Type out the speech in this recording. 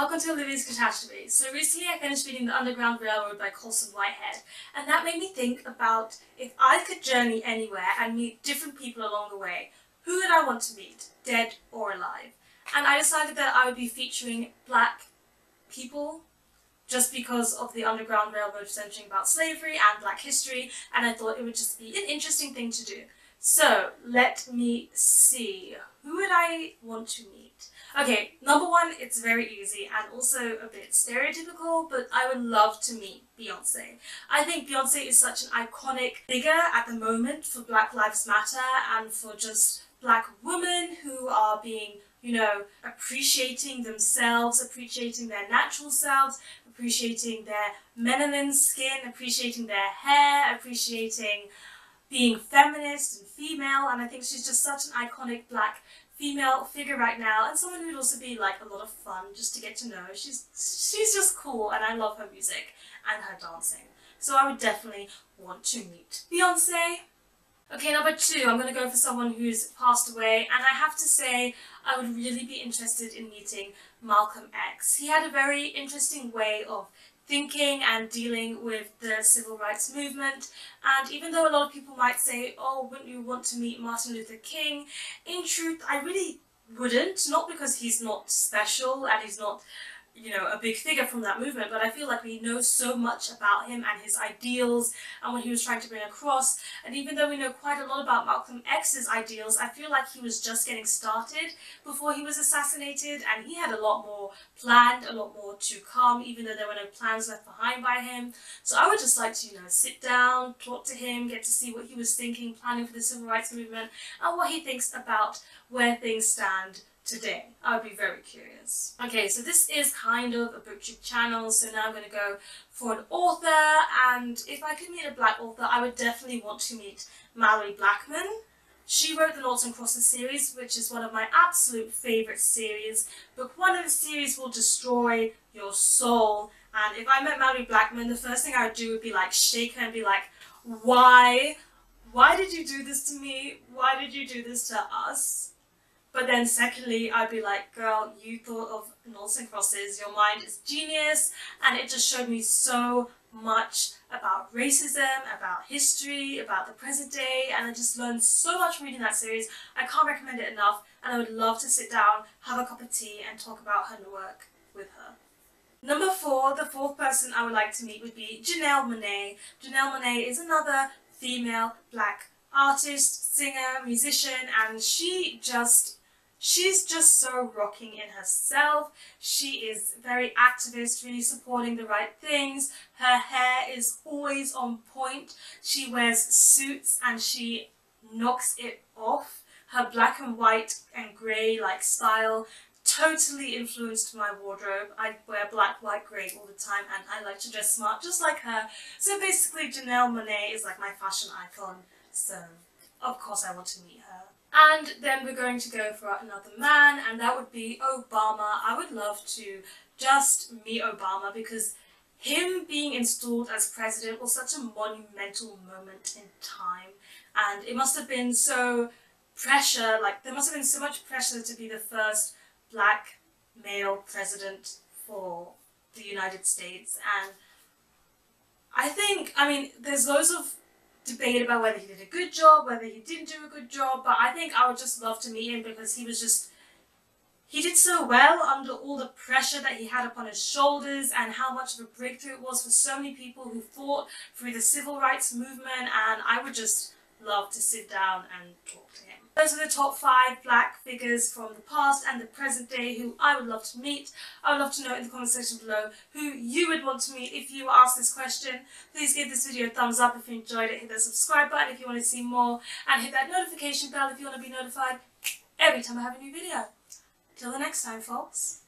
welcome to Olivia's Catastrophe. So recently I finished reading The Underground Railroad by Colson Whitehead, and that made me think about if I could journey anywhere and meet different people along the way, who would I want to meet, dead or alive? And I decided that I would be featuring black people just because of the Underground Railroad centering about slavery and black history, and I thought it would just be an interesting thing to do. So let me see, who would I want to meet? Okay, number one, it's very easy and also a bit stereotypical, but I would love to meet Beyonce. I think Beyonce is such an iconic figure at the moment for Black Lives Matter and for just black women who are being, appreciating themselves, appreciating their natural selves, appreciating their melanin skin, appreciating their hair, appreciating being feminist and female, and I think she's just such an iconic black female figure right now, and someone who'd also be like a lot of fun just to get to know. She's just cool, and I love her music and her dancing. So I would definitely want to meet Beyonce. Okay, number two, I'm going to go for someone who's passed away, and I have to say I would really be interested in meeting Malcolm X. He had a very interesting way of thinking and dealing with the civil rights movement, and even though a lot of people might say, oh, wouldn't you want to meet Martin Luther King, in truth I really wouldn't, not because he's not special and he's not a big figure from that movement, but I feel like we know so much about him and his ideals and what he was trying to bring across, and even though we know quite a lot about Malcolm X's ideals, I feel like he was just getting started before he was assassinated, and he had a lot more planned, a lot more to come, even though there were no plans left behind by him. So I would just like to, sit down, talk to him, get to see what he was thinking, planning for the civil rights movement, and what he thinks about where things stand today. I would be very curious. Okay, so this is kind of a booktube channel, so now I'm going to go for an author, and if I could meet a black author, I would definitely want to meet Mallory Blackman. She wrote the Noughts and Crosses series, which is one of my absolute favourite series. Book one of the series will destroy your soul, and if I met Mallory Blackman, the first thing I would do would be like shake her and be like, why? Why did you do this to me? Why did you do this to us? But then secondly, I'd be like, girl, you thought of Noughts and Crosses, your mind is genius, and it just showed me so much about racism, about history, about the present day, and I just learned so much from reading that series. I can't recommend it enough, and I would love to sit down, have a cup of tea, and talk about her work with her. Number four, the fourth person I would like to meet would be Janelle Monáe. Janelle Monáe is another female black artist, singer, musician, and she's just so rocking in herself. She is very activist, really supporting the right things. Her hair is always on point. She wears suits and she knocks it off. Her black and white and grey style totally influenced my wardrobe. I wear black, white, grey all the time, and I like to dress smart just like her. So basically Janelle Monáe is like my fashion icon, so of course I want to meet her. And then we're going to go for another man, and that would be Obama. I would love to just meet Obama because him being installed as president was such a monumental moment in time, and it must have been so there must have been so much pressure to be the first black male president for the United States. And I mean, there's loads of debate about whether he did a good job, whether he didn't do a good job, but I think I would just love to meet him because he did so well under all the pressure that he had upon his shoulders, and how much of a breakthrough it was for so many people who fought through the civil rights movement, and I would just love to sit down and talk to him. Those are the top 5 black figures from the past and the present day who I would love to meet. I would love to know in the comment section below who you would want to meet if you were asked this question. Please give this video a thumbs up if you enjoyed it, hit that subscribe button if you want to see more, and hit that notification bell if you want to be notified every time I have a new video. Till the next time, folks.